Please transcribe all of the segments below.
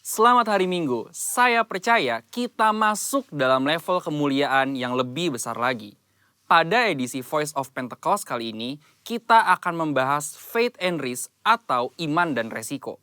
Selamat hari Minggu, saya percaya kita masuk dalam level kemuliaan yang lebih besar lagi. Pada edisi Voice of Pentecost kali ini, kita akan membahas faith and risk atau iman dan resiko.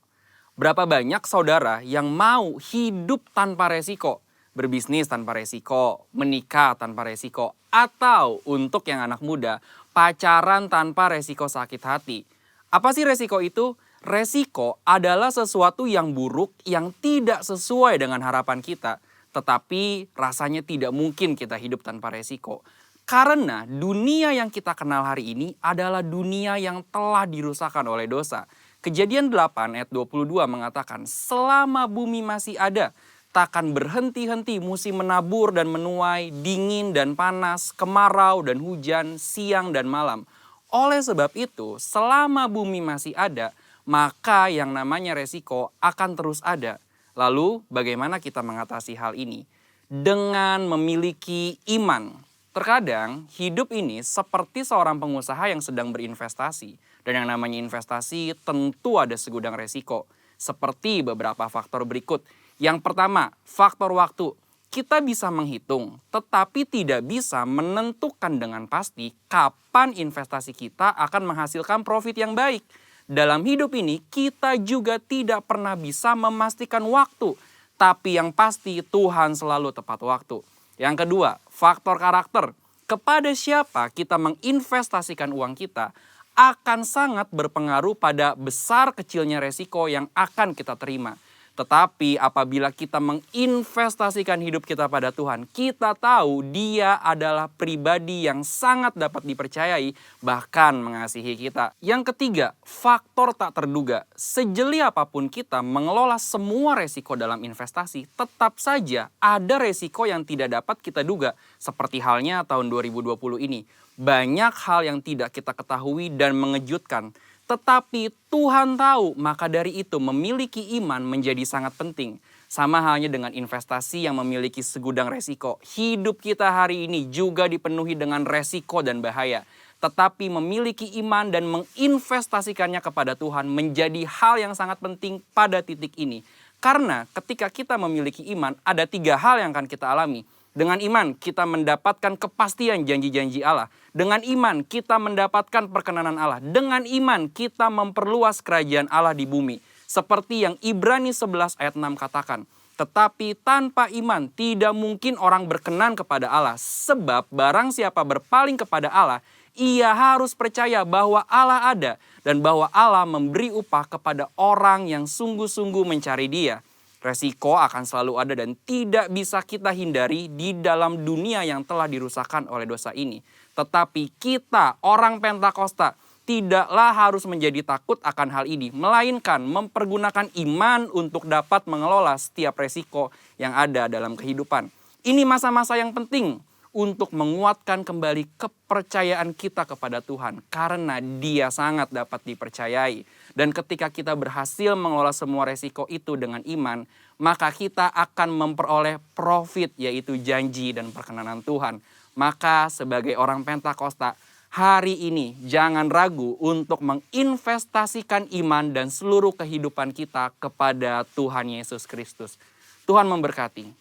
Berapa banyak saudara yang mau hidup tanpa resiko, berbisnis tanpa resiko, menikah tanpa resiko, atau untuk yang anak muda, pacaran tanpa resiko sakit hati. Apa sih resiko itu? Resiko adalah sesuatu yang buruk yang tidak sesuai dengan harapan kita, tetapi rasanya tidak mungkin kita hidup tanpa resiko. Karena dunia yang kita kenal hari ini adalah dunia yang telah dirusakkan oleh dosa. Kejadian 8 ayat 22 mengatakan, selama bumi masih ada, takkan berhenti-henti musim menabur dan menuai, dingin dan panas, kemarau dan hujan, siang dan malam. Oleh sebab itu, selama bumi masih ada, maka yang namanya resiko akan terus ada. Lalu bagaimana kita mengatasi hal ini? Dengan memiliki iman. Terkadang hidup ini seperti seorang pengusaha yang sedang berinvestasi. Dan yang namanya investasi tentu ada segudang resiko. Seperti beberapa faktor berikut. Yang pertama, faktor waktu. Kita bisa menghitung, tetapi tidak bisa menentukan dengan pasti kapan investasi kita akan menghasilkan profit yang baik. Dalam hidup ini, kita juga tidak pernah bisa memastikan waktu, tapi yang pasti Tuhan selalu tepat waktu. Yang kedua, faktor karakter. Kepada siapa kita menginvestasikan uang kita akan sangat berpengaruh pada besar kecilnya resiko yang akan kita terima. Tetapi apabila kita menginvestasikan hidup kita pada Tuhan, kita tahu Dia adalah pribadi yang sangat dapat dipercayai, bahkan mengasihi kita. Yang ketiga, faktor tak terduga. Sejeli apapun kita mengelola semua resiko dalam investasi, tetap saja ada resiko yang tidak dapat kita duga. Seperti halnya tahun 2020 ini. Banyak hal yang tidak kita ketahui dan mengejutkan. Tetapi Tuhan tahu, maka dari itu memiliki iman menjadi sangat penting. Sama halnya dengan investasi yang memiliki segudang resiko. Hidup kita hari ini juga dipenuhi dengan resiko dan bahaya. Tetapi memiliki iman dan menginvestasikannya kepada Tuhan menjadi hal yang sangat penting pada titik ini. Karena ketika kita memiliki iman, ada 3 hal yang akan kita alami. Dengan iman kita mendapatkan kepastian janji-janji Allah. Dengan iman kita mendapatkan perkenanan Allah. Dengan iman kita memperluas kerajaan Allah di bumi. Seperti yang Ibrani 11 ayat 6 katakan. Tetapi tanpa iman tidak mungkin orang berkenan kepada Allah. Sebab barang siapa berpaling kepada Allah, ia harus percaya bahwa Allah ada. Dan bahwa Allah memberi upah kepada orang yang sungguh-sungguh mencari Dia. Resiko akan selalu ada dan tidak bisa kita hindari di dalam dunia yang telah dirusakkan oleh dosa ini. Tetapi kita, orang Pentakosta, tidaklah harus menjadi takut akan hal ini. Melainkan mempergunakan iman untuk dapat mengelola setiap resiko yang ada dalam kehidupan. Ini masa-masa yang penting untuk menguatkan kembali kepercayaan kita kepada Tuhan. Karena Dia sangat dapat dipercayai. Dan ketika kita berhasil mengelola semua resiko itu dengan iman, maka kita akan memperoleh profit, yaitu janji dan perkenanan Tuhan. Maka sebagai orang Pentakosta, hari ini jangan ragu untuk menginvestasikan iman dan seluruh kehidupan kita kepada Tuhan Yesus Kristus. Tuhan memberkati.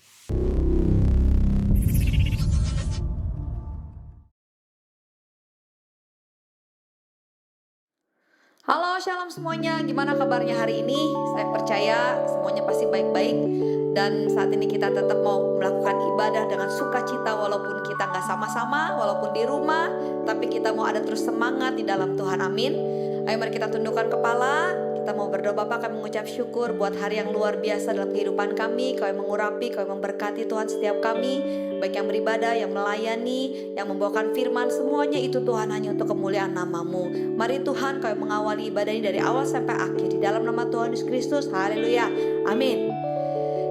Halo, shalom semuanya. Gimana kabarnya hari ini? Saya percaya semuanya pasti baik-baik. Dan saat ini kita tetap mau melakukan ibadah dengan sukacita walaupun kita nggak sama-sama, walaupun di rumah. Tapi kita mau ada terus semangat di dalam Tuhan, amin. Ayo mari kita tundukkan kepala. Kita mau berdoa. Bapa, kami mengucap syukur buat hari yang luar biasa dalam kehidupan kami. Kau yang mengurapi, Kau yang memberkati Tuhan setiap kami. Baik yang beribadah, yang melayani, yang membawakan firman, semuanya itu Tuhan hanya untuk kemuliaan nama-Mu. Mari Tuhan, Kau yang mengawali ibadah ini dari awal sampai akhir. Di dalam nama Tuhan Yesus Kristus, haleluya, amin.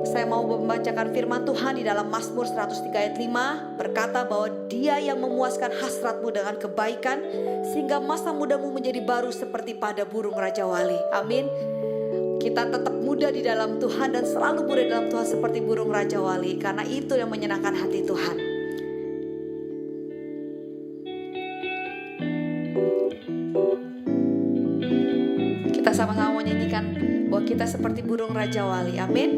Saya mau membacakan firman Tuhan di dalam Mazmur 103 ayat 5. Berkata bahwa Dia yang memuaskan hasratmu dengan kebaikan, sehingga masa mudamu menjadi baru seperti pada burung Raja Wali. Amin. Kita tetap muda di dalam Tuhan dan selalu muda di dalam Tuhan seperti burung Raja Wali. Karena itu yang menyenangkan hati Tuhan. Kita sama-sama menyanyikan bahwa kita seperti burung Raja Wali. Amin.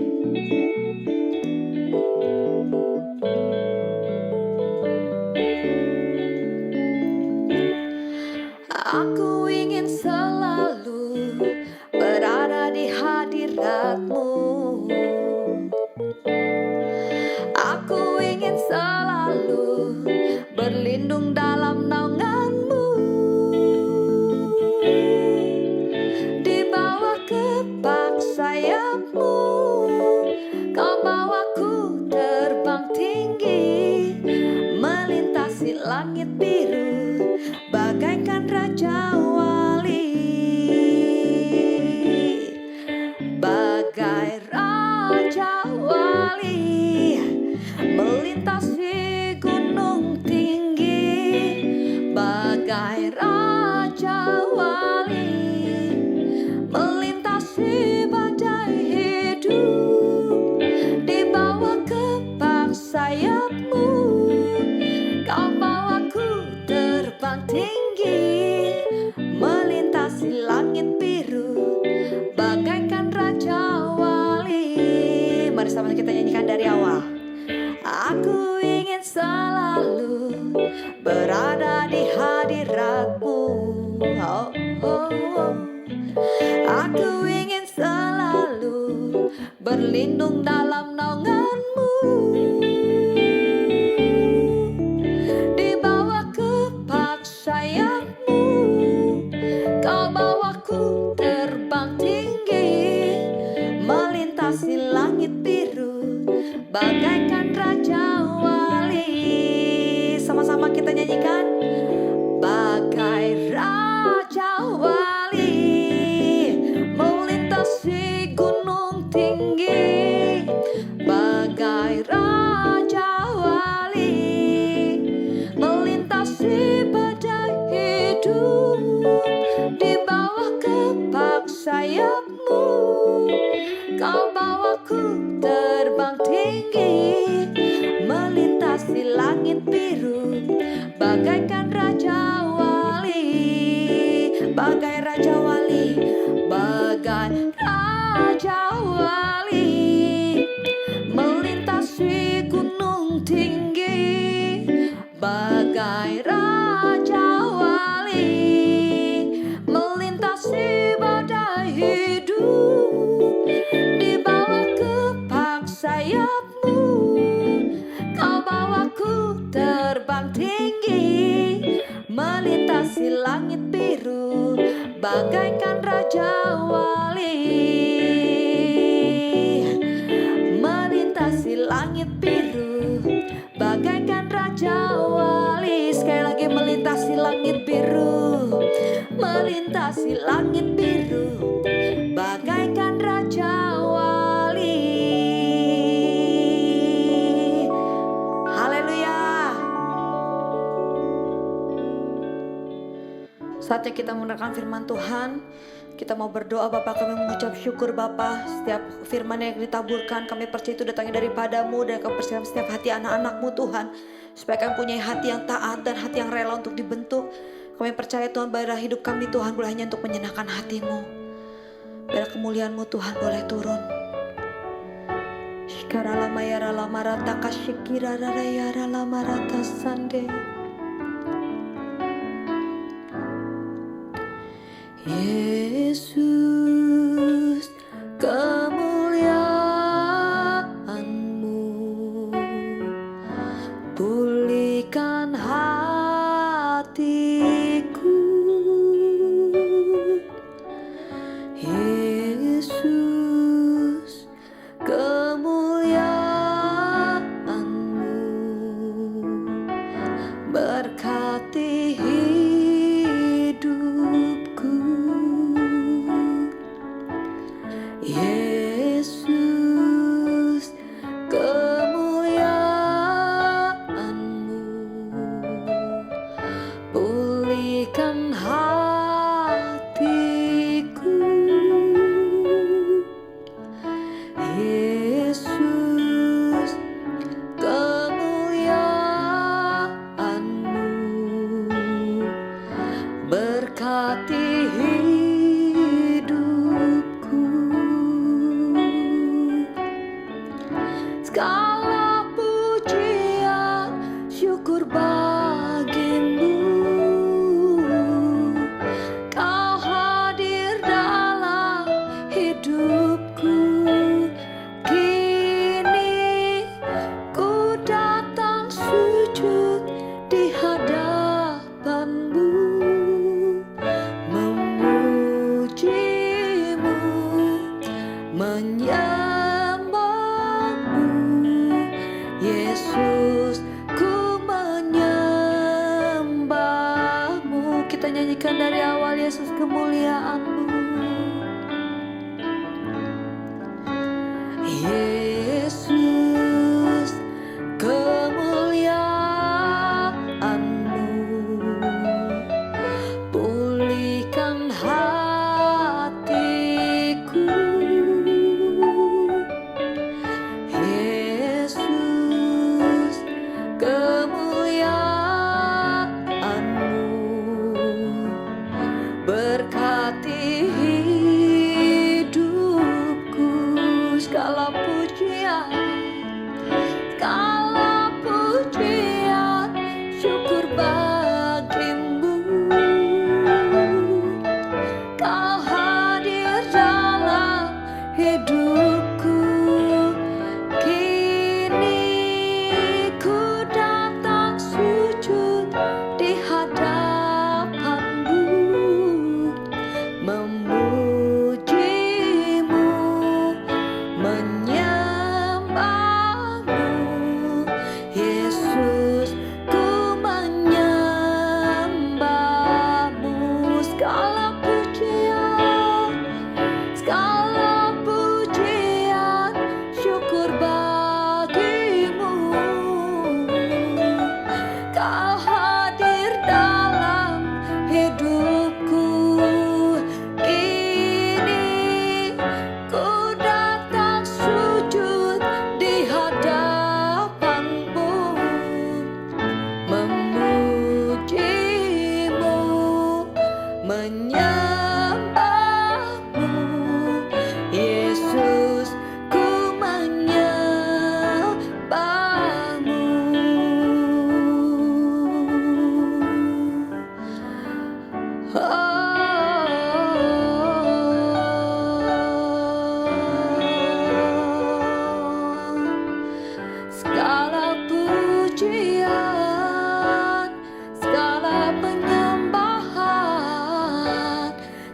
Aku ingin selalu berada di hadirat-Mu. Aku ingin selalu berlindung dalam naungan-Mu. Di bawah kepak sayap-Mu, Kau bawaku terbang tinggi, melintasi langit biru, bagaikan Raja Wali. Bagai Raja Wali, melintasi gunung tinggi. Bagai Raja Wali, melintasi badai hidup. Di bawah kepak sayap-Mu, Kau bawaku terbang tinggi, melintasi langit biru, bagaikan Raja Wali. Mari sama kita nyanyikan dari awal. Aku ingin selalu berada di hadirat-Mu. Oh, oh, oh. Aku ingin selalu berlindung dalam naungan-Mu. Di bawah kepak sayap-Mu, Kau bawaku terbang tinggi, melintasi langit biru, bagaikan Raja Wali. Sama-sama kita nyanyikan. Bagai Raja Wali, melintasi gunung tinggi. Bagai Raja Wali, melintasi badai hidup. Di bawah kepak sayap-Mu, Kau bawaku terbang tinggi, melintasi langit biru, bagaikan Raja Wali. Bagai Raja Wali, bagai Raja Wali, melintasi gunung tinggi. Bagai Raja Wali, melintasi badai hidup. Di bawah kepak sayap-Mu, Kau bawaku terbang tinggi, melintasi langit biru, bagaikan Raja Wali. Melintasi langit biru, bagaikan Raja Wali. Sekali lagi, melintasi langit biru, melintasi langit biru, bagaikan Raja Wali. Haleluya. Saatnya kita mendengarkan firman Tuhan. Kita mau berdoa. Bapa, kami mengucap syukur Bapa, setiap firman yang ditaburkan kami percaya itu datangnya daripada-Mu, dan Kau persiapkan setiap hati anak-anak-Mu Tuhan, supaya kami punya hati yang taat dan hati yang rela untuk dibentuk. Kami percaya Tuhan, bahwa hidup kami Tuhan boleh hanya untuk menyenangkan hati-Mu. Biar kemuliaan-Mu Tuhan boleh turun. Shikarala mayara lamarata kashikira rarayara lamarata sande. Yesus, kemuliaan-Mu pulihkan hatiku. Yesus, kemuliaan-Mu berkati hidupku. Kini ku datang sujud di hadapan-Mu, memuji-Mu, menyembah-Mu. Yesus, ku menyembah-Mu. Kita nyanyikan dari awal, Yesus, kemuliaan-Mu. Yesus, kemuliaan-Mu, pulihkan hatiku. Yesus, kemuliaan-Mu, berkati hidupku. Segala pujian, syukur bagi-Mu. Kau hadir dalam hidupku. Kini ku datang sujud di hadapan-Mu, memuji-Mu, menyembah-Mu. Yesus, ku menyembah-Mu. Segala pujian, syukur bagi-Mu. Kau hadir dalam hidupku. Kini ku datang sujud di hadapan-Mu, memuji-Mu, menyembah-Mu. Yesus, ku menyembah-Mu. Segala pujian, segala penyembahan,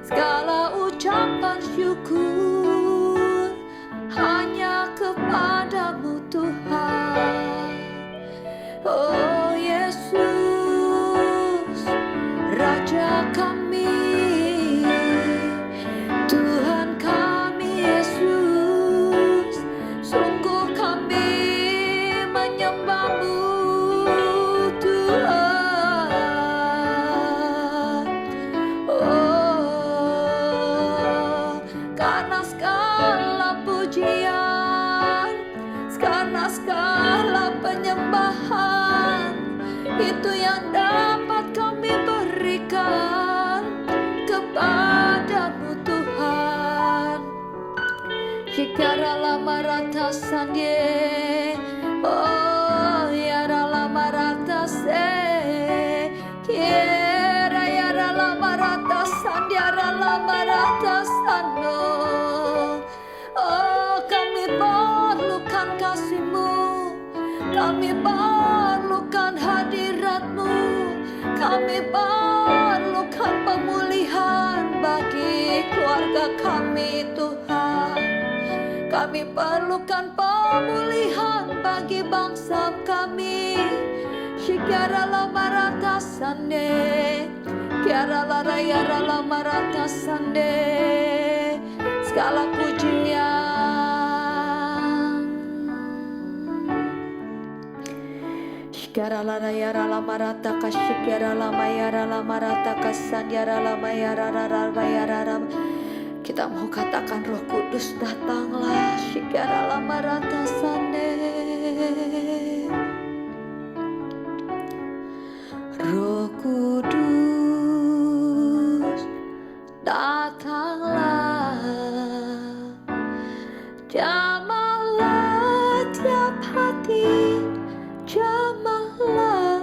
segala ucapan syukur hanya kepada-Mu Tuhan. Oh Yesus, Raja kami, Tuhan kami Yesus, sungguh kami menyembah-Mu Tuhan. Oh, karena segala pujian, karena segala penyembahan, itu yang dapat kami berikan kepada-Mu Tuhan. Shikara lama rata sandie, oh yara lama rata se, kiera yara lama rata sandiara lama rata sando. Oh kami perlukan kasih-Mu, kami perlukan hadirat-Mu, kami perlukan pemulihan bagi keluarga kami Tuhan. Kami perlukan pemulihan bagi bangsa kami. Shikara lama rata sande, kiara lara yara lama rata sande. Segala pujian, shikara lara yara lama rata kashikara lama yara lama rata kasan yara lama yara rara yara ram. Kita mau katakan Roh Kudus datanglah, shikara lama rata sande. Roh Kudus datanglah, jamahlah tiap hati, jamahlah,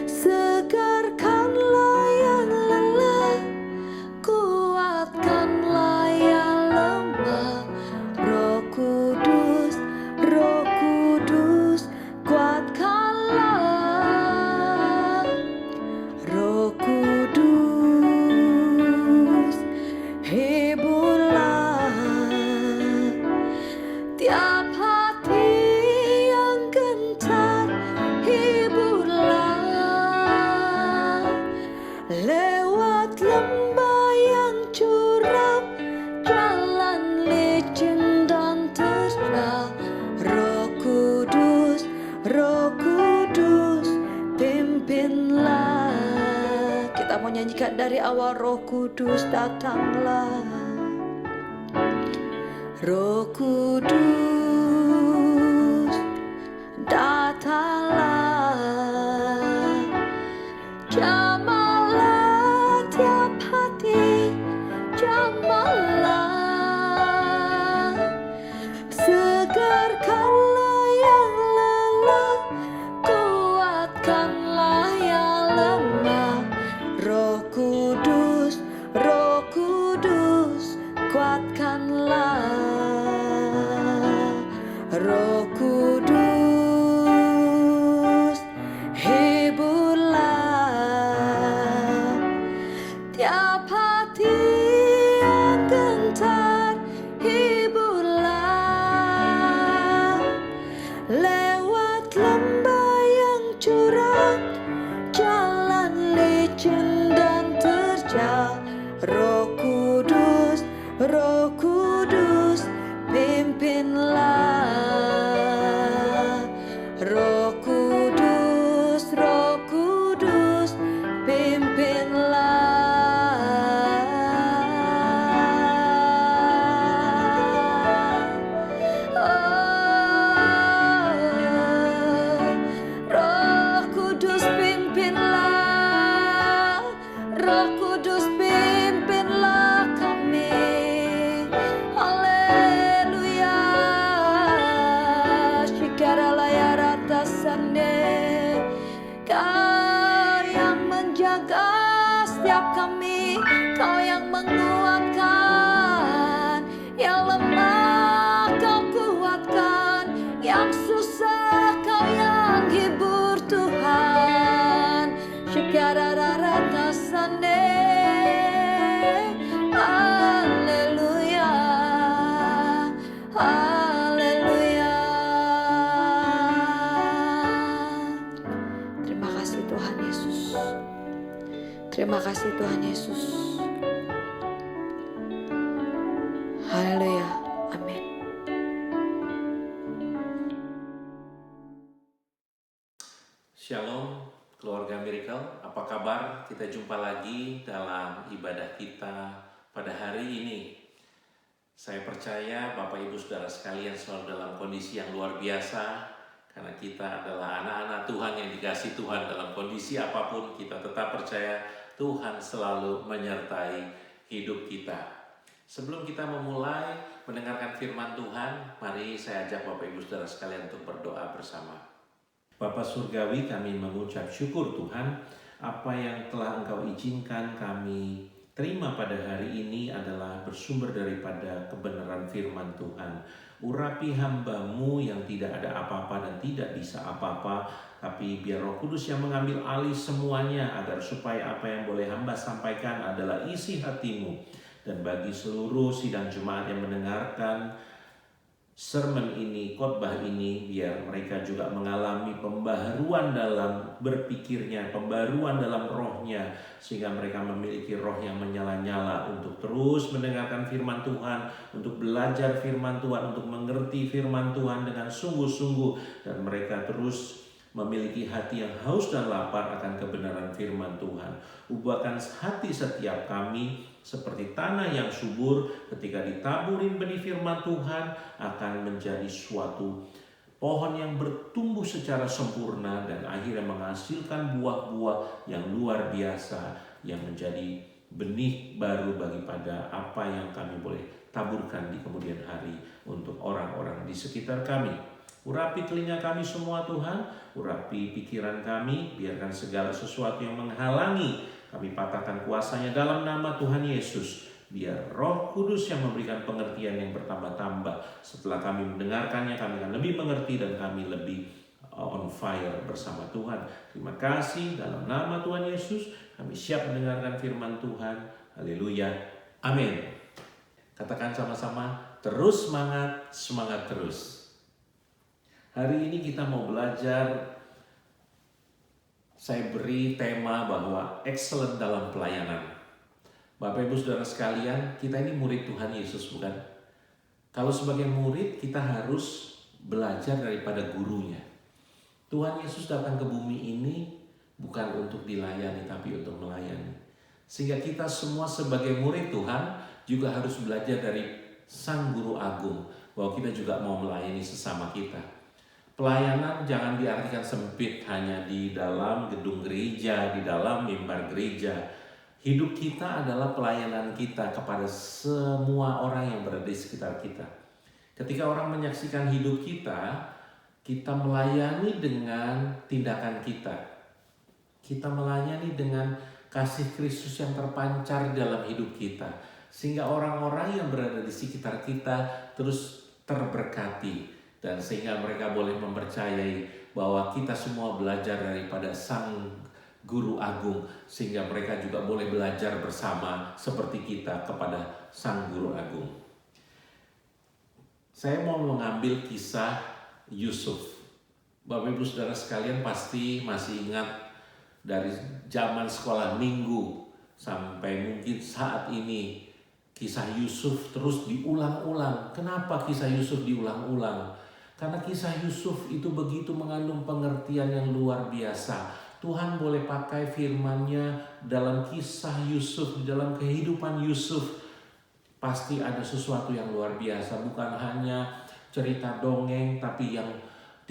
segarkanlah yang lelah, kuatkanlah nyanyikan dari awal. Roh Kudus datanglah, Roh Kudus datanglah, jamahlah tiap hati, jamahlah, segarkanlah yang lelah, kuatkanlah yang lemah. Roh Kudus, Roh Kudus, kuatkanlah. Roh Kudus, hiburlah tiap hati yang gentar, hiburlah lewat lembah yang curam, jalan licin dan terjal. Roh Kudus, Roh Kudus, pimpinlah. Roh Kudus, Roh Kudus, pimpinlah. Roh Kudus, pimpinlah. Roh Kudus, pimpinlah kami. Haleluya. Shikaralayar atasane. Kau yang menjaga setiap kami, Kau yang menguatkan yang lemah, Kau kuatkan yang susah, Kau yang hibur Tuhan. Shikararatasane. Haleluya, haleluya. Terima kasih Tuhan Yesus. Terima kasih Tuhan Yesus. Haleluya. Amin. Shalom keluarga Miracle, apa kabar? Kita jumpa lagi dalam ibadah kita pada hari ini. Saya percaya Bapak Ibu Saudara sekalian selalu dalam kondisi yang luar biasa, karena kita adalah anak-anak Tuhan yang dikasihi Tuhan. Dalam kondisi apapun kita tetap percaya Tuhan selalu menyertai hidup kita. Sebelum kita memulai mendengarkan firman Tuhan, mari saya ajak Bapak Ibu Saudara sekalian untuk berdoa bersama. Bapa Surgawi, kami mengucap syukur Tuhan, apa yang telah Engkau izinkan kami terima pada hari ini adalah bersumber daripada kebenaran firman Tuhan. Urapi hamba-Mu yang tidak ada apa-apa dan tidak bisa apa-apa, tapi biar Roh Kudus yang mengambil alih semuanya, agar supaya apa yang boleh hamba sampaikan adalah isi hati-Mu. Dan bagi seluruh sidang jemaat yang mendengarkan sermon ini, khotbah ini, biar mereka juga mengalami pembaharuan dalam berpikirnya, pembaharuan dalam rohnya, sehingga mereka memiliki roh yang menyala-nyala untuk terus mendengarkan firman Tuhan, untuk belajar firman Tuhan, untuk mengerti firman Tuhan dengan sungguh-sungguh, dan mereka terus memiliki hati yang haus dan lapar akan kebenaran firman Tuhan. Ubahkan hati setiap kami seperti tanah yang subur, ketika ditaburin benih firman Tuhan akan menjadi suatu pohon yang bertumbuh secara sempurna dan akhirnya menghasilkan buah-buah yang luar biasa, yang menjadi benih baru bagi pada apa yang kami boleh taburkan di kemudian hari untuk orang-orang di sekitar kami. Urapi telinga kami semua Tuhan, urapi pikiran kami, biarkan segala sesuatu yang menghalangi kami patahkan kuasanya dalam nama Tuhan Yesus. Biar Roh Kudus yang memberikan pengertian yang bertambah-tambah. Setelah kami mendengarkannya, kami akan lebih mengerti dan kami lebih on fire bersama Tuhan. Terima kasih, dalam nama Tuhan Yesus kami siap mendengarkan firman Tuhan. Haleluya, amin. Katakan sama-sama, terus semangat, semangat terus. Hari ini kita mau belajar, saya beri tema bahwa excellent dalam pelayanan. Bapak Ibu Saudara sekalian, kita ini murid Tuhan Yesus, bukan? Kalau sebagai murid kita harus belajar daripada gurunya. Tuhan Yesus datang ke bumi ini bukan untuk dilayani tapi untuk melayani. Sehingga kita semua sebagai murid Tuhan juga harus belajar dari Sang Guru Agung, bahwa kita juga mau melayani sesama kita. Pelayanan jangan diartikan sempit hanya di dalam gedung gereja, di dalam mimbar gereja. Hidup kita adalah pelayanan kita kepada semua orang yang berada di sekitar kita. Ketika orang menyaksikan hidup kita, kita melayani dengan tindakan kita. Kita melayani dengan kasih Kristus yang terpancar dalam hidup kita. Sehingga orang-orang yang berada di sekitar kita terus terberkati. Dan sehingga mereka boleh mempercayai bahwa kita semua belajar daripada Sang Guru Agung, sehingga mereka juga boleh belajar bersama seperti kita kepada Sang Guru Agung. Saya mau mengambil kisah Yusuf. Bapak Ibu Saudara sekalian pasti masih ingat dari zaman sekolah minggu sampai mungkin saat ini kisah Yusuf terus diulang-ulang. Kenapa kisah Yusuf diulang-ulang? Karena kisah Yusuf itu begitu mengandung pengertian yang luar biasa. Tuhan boleh pakai firman-Nya dalam kisah Yusuf, di dalam kehidupan Yusuf. Pasti ada sesuatu yang luar biasa, bukan hanya cerita dongeng, tapi yang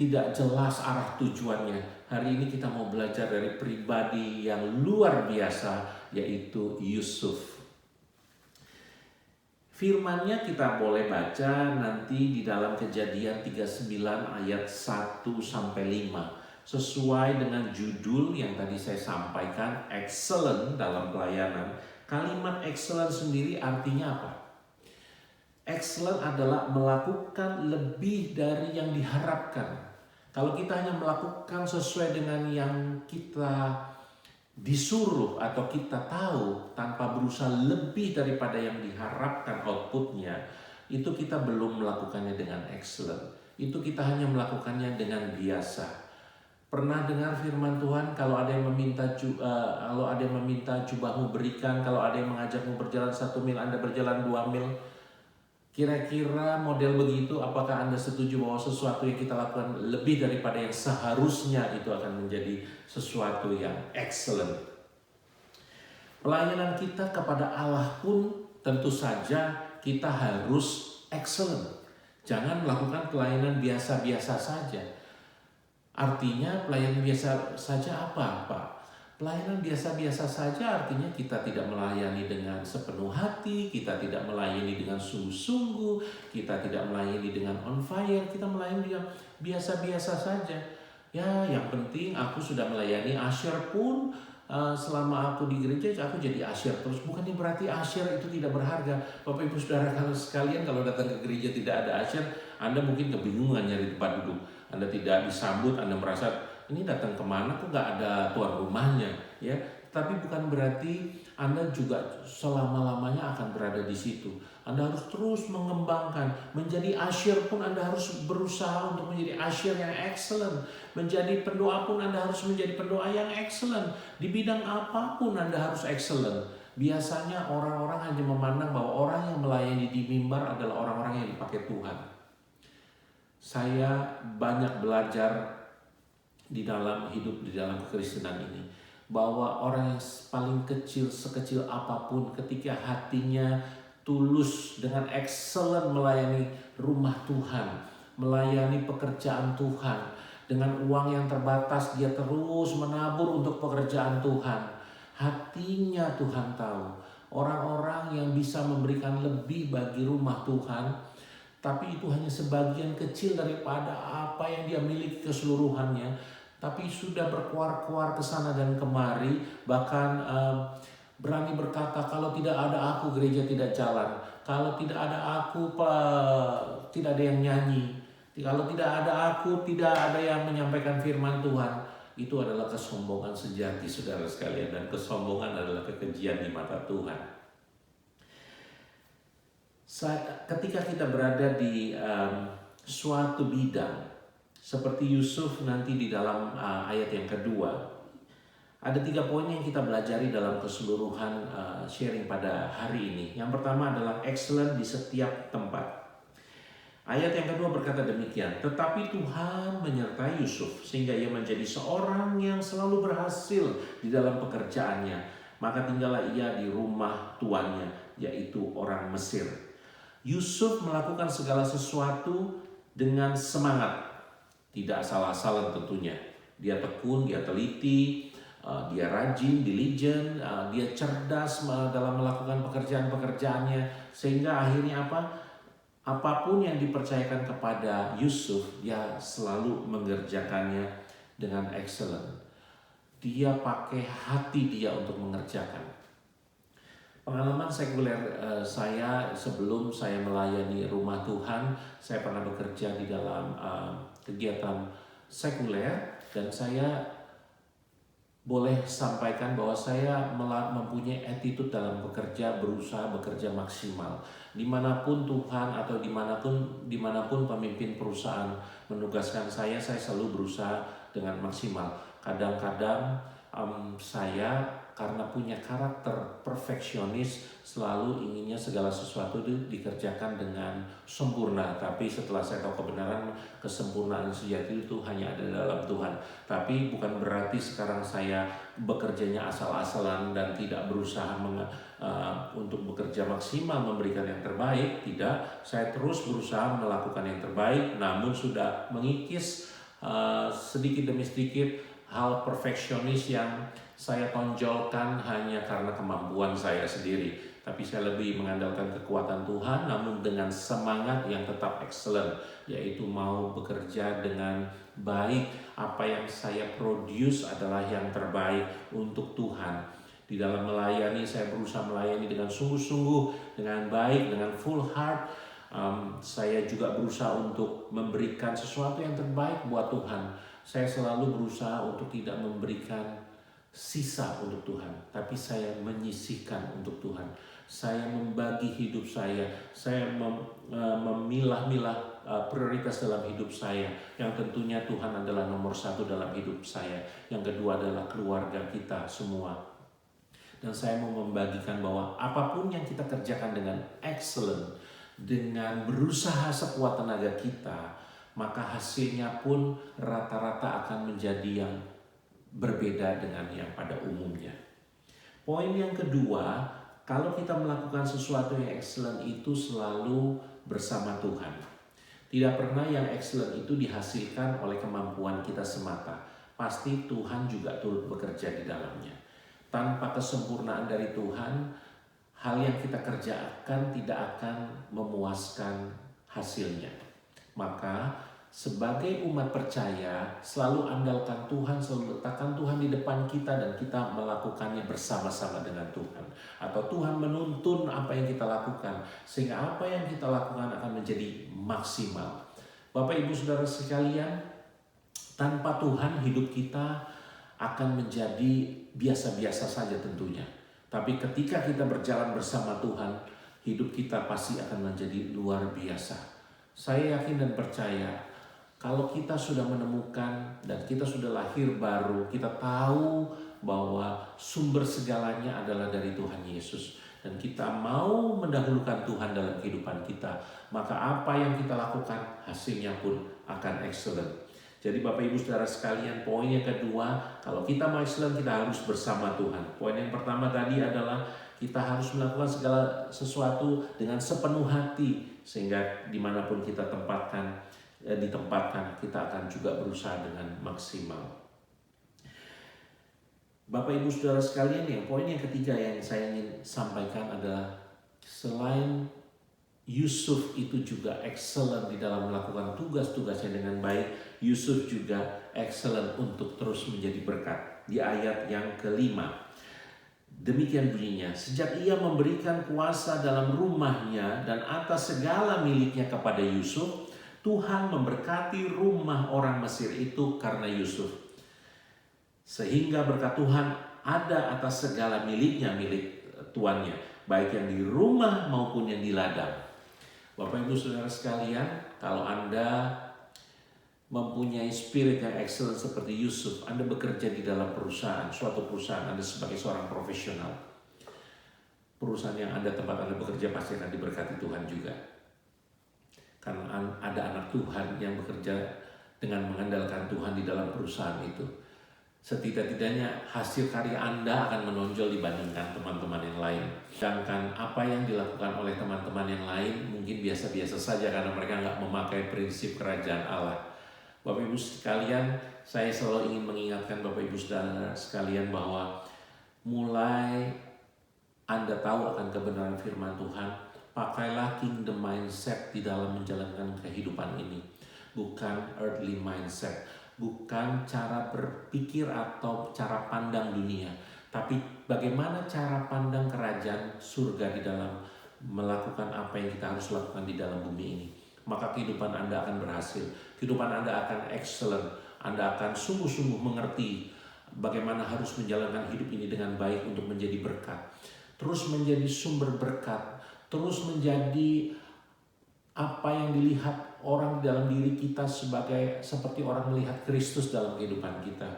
tidak jelas arah tujuannya. Hari ini kita mau belajar dari pribadi yang luar biasa, yaitu Yusuf. Firman-Nya kita boleh baca nanti di dalam Kejadian 39 ayat 1-5. Sesuai dengan judul yang tadi saya sampaikan, excellent dalam pelayanan. Kalimat excellent sendiri artinya apa? Excellent adalah melakukan lebih dari yang diharapkan. Kalau kita hanya melakukan sesuai dengan yang kita disuruh atau kita tahu tanpa berusaha lebih daripada yang diharapkan outputnya, itu kita belum melakukannya dengan excellent. Itu kita hanya melakukannya dengan biasa. Pernah dengar firman Tuhan, kalau ada yang meminta jubahmu berikan, kalau ada yang mengajakmu berjalan 1 mil, Anda berjalan 2 mil. Kira-kira model begitu, apakah Anda setuju bahwa sesuatu yang kita lakukan lebih daripada yang seharusnya itu akan menjadi sesuatu yang excellent? Pelayanan kita kepada Allah pun tentu saja kita harus excellent. Jangan melakukan pelayanan biasa-biasa saja. Artinya pelayanan biasa saja apa, Pak? Pelayanan biasa-biasa saja artinya kita tidak melayani dengan sepenuh hati, kita tidak melayani dengan sungguh-sungguh, kita tidak melayani dengan on fire, kita melayani dengan biasa-biasa saja. Ya, yang penting aku sudah melayani usher pun selama aku di gereja aku jadi usher terus. Bukannya berarti usher itu tidak berharga. Bapak Ibu Saudara sekalian, kalau datang ke gereja tidak ada usher, Anda mungkin kebingungan nyari tempat duduk. Anda tidak disambut, Anda merasa ini datang kemana kok gak ada tuan rumahnya, ya. Tapi bukan berarti Anda juga selama-lamanya akan berada di situ. Anda harus terus mengembangkan. Menjadi usher pun Anda harus berusaha untuk menjadi usher yang excellent. Menjadi pendoa pun Anda harus menjadi pendoa yang excellent. Di bidang apapun Anda harus excellent. Biasanya orang-orang hanya memandang bahwa orang yang melayani di mimbar adalah orang-orang yang dipakai Tuhan. Saya banyak belajar di dalam hidup, di dalam kekristenan ini, bahwa orang yang paling kecil, sekecil apapun, ketika hatinya tulus dengan excellent melayani rumah Tuhan, melayani pekerjaan Tuhan, dengan uang yang terbatas dia terus menabur untuk pekerjaan Tuhan. Hatinya Tuhan tahu. Orang-orang yang bisa memberikan lebih bagi rumah Tuhan, tapi itu hanya sebagian kecil daripada apa yang dia miliki keseluruhannya, tapi sudah berkuar-kuar ke sana dan kemari, bahkan berani berkata, kalau tidak ada aku gereja tidak jalan, kalau tidak ada aku tidak ada yang nyanyi, kalau tidak ada aku tidak ada yang menyampaikan firman Tuhan. Itu adalah kesombongan sejati, saudara sekalian, dan kesombongan adalah kekejian di mata Tuhan. Ketika kita berada di suatu bidang seperti Yusuf nanti di dalam ayat yang kedua, ada 3 poin yang kita belajari dalam keseluruhan sharing pada hari ini. Yang pertama adalah excellent di setiap tempat. Ayat yang kedua berkata demikian, tetapi Tuhan menyertai Yusuf sehingga ia menjadi seorang yang selalu berhasil di dalam pekerjaannya. Maka tinggallah ia di rumah tuannya, yaitu orang Mesir. Yusuf melakukan segala sesuatu dengan semangat, tidak asal-asalan tentunya. Dia tekun, dia teliti, dia rajin, diligent, dia cerdas dalam melakukan pekerjaan-pekerjaannya. Sehingga akhirnya apa? Apapun yang dipercayakan kepada Yusuf, dia selalu mengerjakannya dengan excellent. Dia pakai hati dia untuk mengerjakan. Pengalaman sekuler saya sebelum saya melayani rumah Tuhan, saya pernah bekerja di dalam kegiatan sekuler, dan saya boleh sampaikan bahwa saya mempunyai attitude dalam bekerja, berusaha bekerja maksimal. Dimanapun Tuhan atau dimanapun pemimpin perusahaan menugaskan saya selalu berusaha dengan maksimal. Kadang-kadang saya karena punya karakter perfeksionis, selalu inginnya segala sesuatu dikerjakan dengan sempurna. Tapi setelah saya tahu kebenaran, kesempurnaan sejati itu hanya ada dalam Tuhan. Tapi bukan berarti sekarang saya bekerjanya asal-asalan dan tidak berusaha untuk bekerja maksimal, memberikan yang terbaik. Tidak, saya terus berusaha melakukan yang terbaik, namun sudah mengikis sedikit demi sedikit hal perfeksionis yang saya tonjolkan hanya karena kemampuan saya sendiri. Tapi saya lebih mengandalkan kekuatan Tuhan, namun dengan semangat yang tetap excellent, yaitu mau bekerja dengan baik. Apa yang saya produce adalah yang terbaik untuk Tuhan. Di dalam melayani, saya berusaha melayani dengan sungguh-sungguh, dengan baik, dengan full heart. Saya juga berusaha untuk memberikan sesuatu yang terbaik buat Tuhan. Saya selalu berusaha untuk tidak memberikan sisa untuk Tuhan, tapi saya menyisihkan untuk Tuhan. Saya membagi hidup saya memilah-milah prioritas dalam hidup saya. Yang tentunya Tuhan adalah nomor satu dalam hidup saya. Yang kedua adalah keluarga kita semua. Dan saya mau membagikan bahwa apapun yang kita kerjakan dengan excellent, dengan berusaha sekuat tenaga kita, maka hasilnya pun rata-rata akan menjadi yang berbeda dengan yang pada umumnya. Poin yang kedua, kalau kita melakukan sesuatu yang excellent itu selalu bersama Tuhan. Tidak pernah yang excellent itu dihasilkan oleh kemampuan kita semata. Pasti Tuhan juga turut bekerja di dalamnya. Tanpa kesempurnaan dari Tuhan, hal yang kita kerjakan tidak akan memuaskan hasilnya. Maka sebagai umat percaya, selalu andalkan Tuhan, selalu letakkan Tuhan di depan kita, dan kita melakukannya bersama-sama dengan Tuhan. Atau Tuhan menuntun apa yang kita lakukan, sehingga apa yang kita lakukan akan menjadi maksimal. Bapak Ibu Saudara sekalian, tanpa Tuhan hidup kita akan menjadi biasa-biasa saja tentunya. Tapi ketika kita berjalan bersama Tuhan, hidup kita pasti akan menjadi luar biasa. Saya yakin dan percaya, kalau kita sudah menemukan dan kita sudah lahir baru, kita tahu bahwa sumber segalanya adalah dari Tuhan Yesus. Dan kita mau mendahulukan Tuhan dalam kehidupan kita, maka apa yang kita lakukan hasilnya pun akan excellent. Jadi Bapak Ibu Saudara sekalian, poin yang kedua, kalau kita mau excellent, kita harus bersama Tuhan. Poin yang pertama tadi adalah kita harus melakukan segala sesuatu dengan sepenuh hati, sehingga dimanapun kita ditempatkan, kita akan juga berusaha dengan maksimal. Bapak Ibu Saudara sekalian, yang poin yang ketiga yang saya ingin sampaikan adalah selain Yusuf itu juga excellent di dalam melakukan tugas-tugasnya dengan baik, Yusuf juga excellent untuk terus menjadi berkat. Di ayat yang kelima, demikian bunyinya, sejak ia memberikan kuasa dalam rumahnya dan atas segala miliknya kepada Yusuf, Tuhan memberkati rumah orang Mesir itu karena Yusuf. Sehingga berkat Tuhan ada atas segala miliknya, milik tuannya, baik yang di rumah maupun yang di ladang. Bapak Ibu Saudara sekalian, kalau Anda mempunyai spirit yang excellent seperti Yusuf, Anda bekerja di dalam suatu perusahaan, Anda sebagai seorang profesional. Perusahaan yang tempat Anda bekerja pasti akan diberkati Tuhan juga. Karena ada anak Tuhan yang bekerja dengan mengandalkan Tuhan di dalam perusahaan itu. Setidak-tidaknya hasil karya Anda akan menonjol dibandingkan teman-teman yang lain. Sedangkan apa yang dilakukan oleh teman-teman yang lain mungkin biasa-biasa saja karena mereka nggak memakai prinsip kerajaan Allah. Bapak Ibu sekalian, saya selalu ingin mengingatkan Bapak Ibu Saudara sekalian bahwa mulai Anda tahu akan kebenaran firman Tuhan, pakailah kingdom mindset di dalam menjalankan kehidupan ini. Bukan earthly mindset, bukan cara berpikir atau cara pandang dunia, tapi bagaimana cara pandang kerajaan surga di dalam melakukan apa yang kita harus lakukan di dalam bumi ini. Maka kehidupan Anda akan berhasil, kehidupan Anda akan excellent, Anda akan sungguh-sungguh mengerti bagaimana harus menjalankan hidup ini dengan baik untuk menjadi berkat, terus menjadi sumber berkat, terus menjadi apa yang dilihat orang di dalam diri kita seperti orang melihat Kristus dalam kehidupan kita.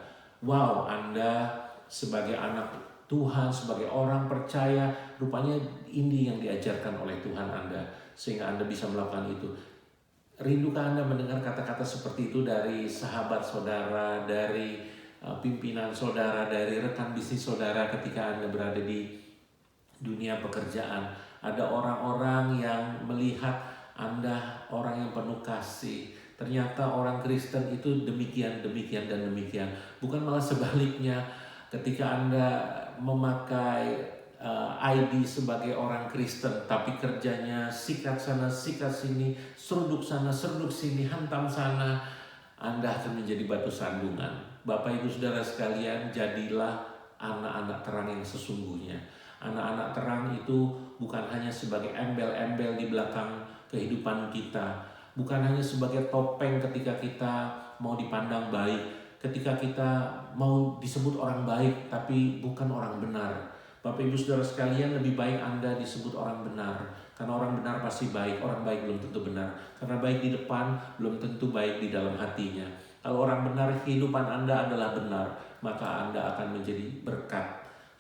Wow, Anda sebagai anak Tuhan, sebagai orang percaya, rupanya ini yang diajarkan oleh Tuhan Anda, sehingga Anda bisa melakukan itu. Rindukah Anda mendengar kata-kata seperti itu dari sahabat saudara, dari pimpinan saudara, dari rekan bisnis saudara ketika Anda berada di dunia pekerjaan? Ada orang-orang yang melihat Anda orang yang penuh kasih. Ternyata orang Kristen itu demikian, demikian, dan demikian. Bukan malah sebaliknya, ketika Anda memakai ID sebagai orang Kristen, tapi kerjanya sikat sana, sikat sini, seruduk sana, seruduk sini, hantam sana, Anda akan menjadi batu sandungan. Bapak Ibu Saudara sekalian, jadilah anak-anak terang yang sesungguhnya. Anak-anak terang itu bukan hanya sebagai embel-embel di belakang kehidupan kita, bukan hanya sebagai topeng ketika kita mau dipandang baik, ketika kita mau disebut orang baik tapi bukan orang benar. Bapak Ibu Saudara sekalian, lebih baik Anda disebut orang benar, karena orang benar pasti baik. Orang baik belum tentu benar, karena baik di depan belum tentu baik di dalam hatinya. Kalau orang benar, kehidupan Anda adalah benar, maka Anda akan menjadi berkat.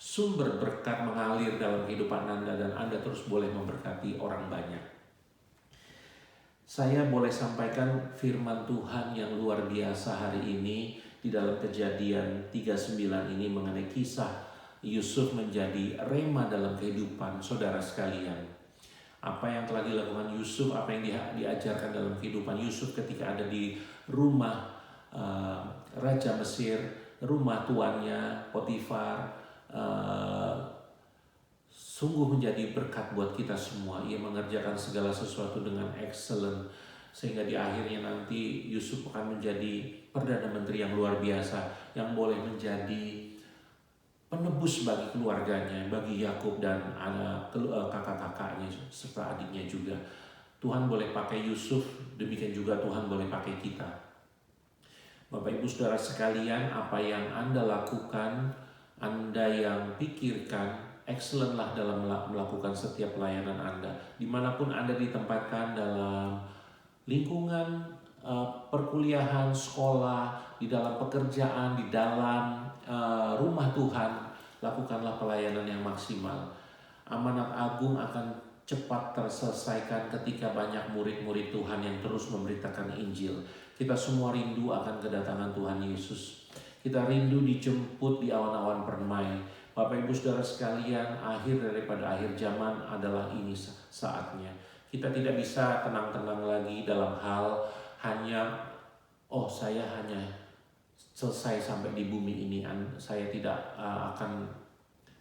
Sumber berkat mengalir dalam kehidupan Anda, dan Anda terus boleh memberkati orang banyak. Saya boleh sampaikan firman Tuhan yang luar biasa hari ini di dalam Kejadian 39 ini mengenai kisah Yusuf menjadi rema dalam kehidupan saudara sekalian. Apa yang telah dilakukan Yusuf, apa yang diajarkan dalam kehidupan Yusuf ketika ada di rumah Raja Mesir, rumah tuannya Potifar, sungguh menjadi berkat buat kita semua. Ia mengerjakan segala sesuatu dengan excellent, sehingga di akhirnya nanti Yusuf akan menjadi Perdana Menteri yang luar biasa, yang boleh menjadi penebus bagi keluarganya, bagi Yakub dan kakak-kakaknya serta adiknya juga. Tuhan boleh pakai Yusuf, demikian juga Tuhan boleh pakai kita. Bapak Ibu Saudara sekalian, apa yang Anda lakukan, Anda yang pikirkan, excellent-lah dalam melakukan setiap pelayanan Anda. Dimanapun Anda ditempatkan, dalam lingkungan perkuliahan, sekolah, di dalam pekerjaan, di dalam rumah Tuhan, lakukanlah pelayanan yang maksimal. Amanat agung akan cepat terselesaikan ketika banyak murid-murid Tuhan yang terus memberitakan Injil. Kita semua rindu akan kedatangan Tuhan Yesus. Kita rindu dijemput di awan-awan permai. Bapak Ibu Saudara sekalian, akhir daripada akhir zaman adalah ini saatnya. Kita tidak bisa tenang-tenang lagi dalam hal hanya, saya hanya selesai sampai di bumi ini. Saya tidak akan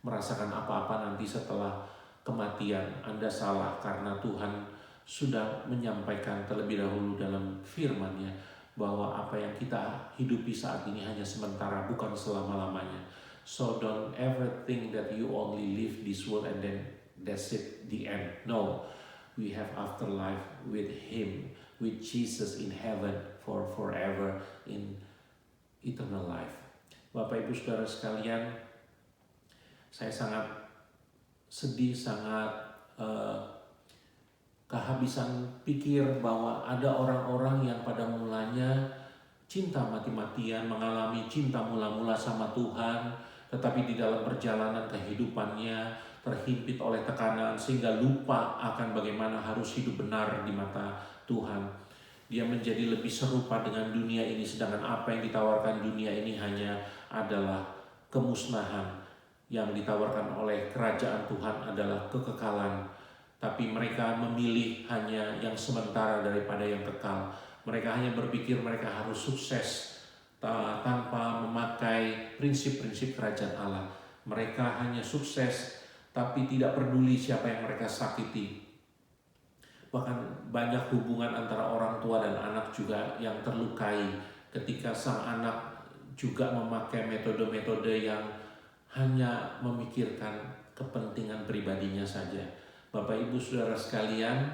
merasakan apa-apa nanti setelah kematian. Anda salah, karena Tuhan sudah menyampaikan terlebih dahulu dalam firman-Nya bahwa apa yang kita hidupi saat ini hanya sementara, bukan selama-lamanya. So don't ever think that you only live this world and then that's it, the end. No, we have afterlife with Him, with Jesus in heaven for forever in eternal life. Bapak Ibu Saudara sekalian, saya sangat sedih, sangat kehabisan pikir bahwa ada orang-orang yang pada mulanya cinta mati-matian, mengalami cinta mula-mula sama Tuhan, tetapi di dalam perjalanan kehidupannya terhimpit oleh tekanan sehingga lupa akan bagaimana harus hidup benar di mata Tuhan. Dia menjadi lebih serupa dengan dunia ini, sedangkan apa yang ditawarkan dunia ini hanya adalah kemusnahan. Yang ditawarkan oleh kerajaan Tuhan adalah kekekalan. Tapi mereka memilih hanya yang sementara daripada yang kekal. Mereka hanya berpikir mereka harus sukses tanpa memakai prinsip-prinsip kerajaan Allah. Mereka hanya sukses tapi tidak peduli siapa yang mereka sakiti. Bahkan banyak hubungan antara orang tua dan anak juga yang terlukai ketika sang anak juga memakai metode-metode yang hanya memikirkan kepentingan pribadinya saja. Bapak Ibu Saudara sekalian,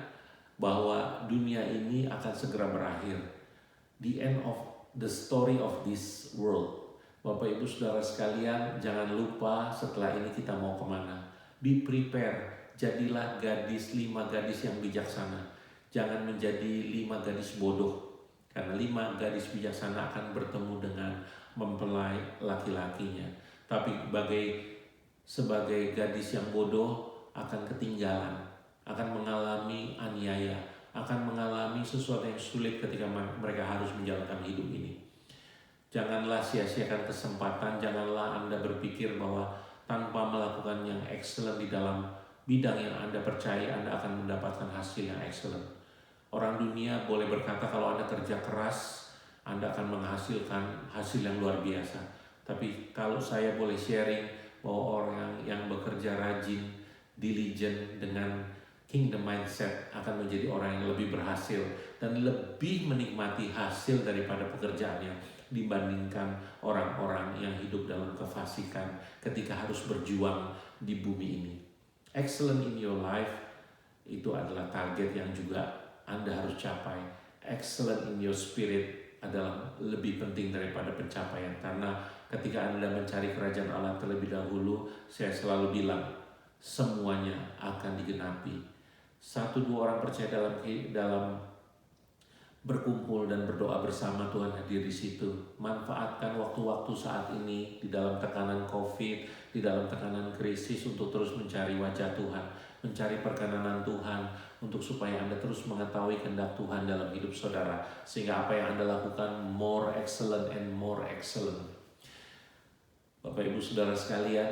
bahwa dunia ini akan segera berakhir. The end of the story of this world. Bapak Ibu Saudara sekalian, jangan lupa setelah ini kita mau kemana. Be prepared, jadilah 5 gadis yang bijaksana. Jangan menjadi 5 gadis bodoh. Karena 5 gadis bijaksana akan bertemu dengan mempelai laki-lakinya. Tapi sebagai gadis yang bodoh akan ketinggalan, akan mengalami aniaya, akan mengalami sesuatu yang sulit ketika mereka harus menjalankan hidup ini. Janganlah sia-siakan kesempatan, janganlah Anda berpikir bahwa tanpa melakukan yang excellent di dalam bidang yang Anda percaya, Anda akan mendapatkan hasil yang excellent. Orang dunia boleh berkata kalau Anda kerja keras, Anda akan menghasilkan hasil yang luar biasa. Tapi kalau saya boleh sharing bahwa orang yang bekerja rajin, diligent dengan kingdom mindset akan menjadi orang yang lebih berhasil dan lebih menikmati hasil daripada pekerjaannya dibandingkan orang-orang yang hidup dalam kefasikan ketika harus berjuang di bumi ini. Excellent in your life itu adalah target yang juga Anda harus capai. Excellent in your spirit adalah lebih penting daripada pencapaian, karena ketika Anda mencari kerajaan Allah terlebih dahulu, saya selalu bilang semuanya akan digenapi. 1-2 orang percaya dalam berkumpul dan berdoa bersama, Tuhan hadir di situ. Manfaatkan waktu-waktu saat ini di dalam tekanan COVID, di dalam tekanan krisis untuk terus mencari wajah Tuhan, mencari perkenanan Tuhan, untuk supaya Anda terus mengetahui kehendak Tuhan dalam hidup saudara, sehingga apa yang Anda lakukan more excellent and more excellent. Bapak Ibu Saudara sekalian,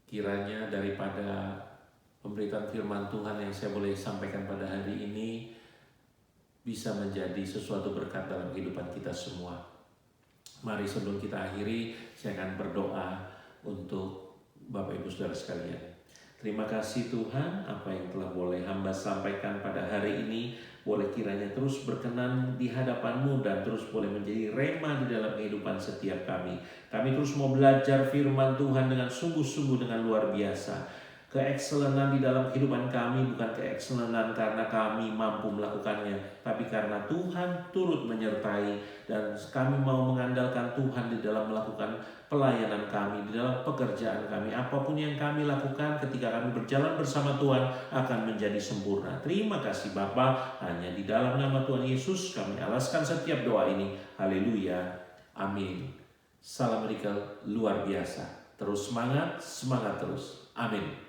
kiranya daripada pemberitaan firman Tuhan yang saya boleh sampaikan pada hari ini bisa menjadi sesuatu berkat dalam kehidupan kita semua. Mari sebelum kita akhiri, saya akan berdoa untuk Bapak Ibu Saudara sekalian. Terima kasih Tuhan, apa yang telah boleh hamba sampaikan pada hari ini boleh kiranya terus berkenan di hadapan-Mu dan terus boleh menjadi rema di dalam kehidupan setiap kami. Kami terus mau belajar firman Tuhan dengan sungguh-sungguh, dengan luar biasa. Keekselenan di dalam kehidupan kami bukan keekselenan karena kami mampu melakukannya, tapi karena Tuhan turut menyertai, dan kami mau mengandalkan Tuhan di dalam melakukan pelayanan kami, di dalam pekerjaan kami. Apapun yang kami lakukan ketika kami berjalan bersama Tuhan akan menjadi sempurna. Terima kasih Bapa, hanya di dalam nama Tuhan Yesus kami alaskan setiap doa ini. Haleluya, amin. Salam Miracle luar biasa. Terus semangat, semangat terus. Amin.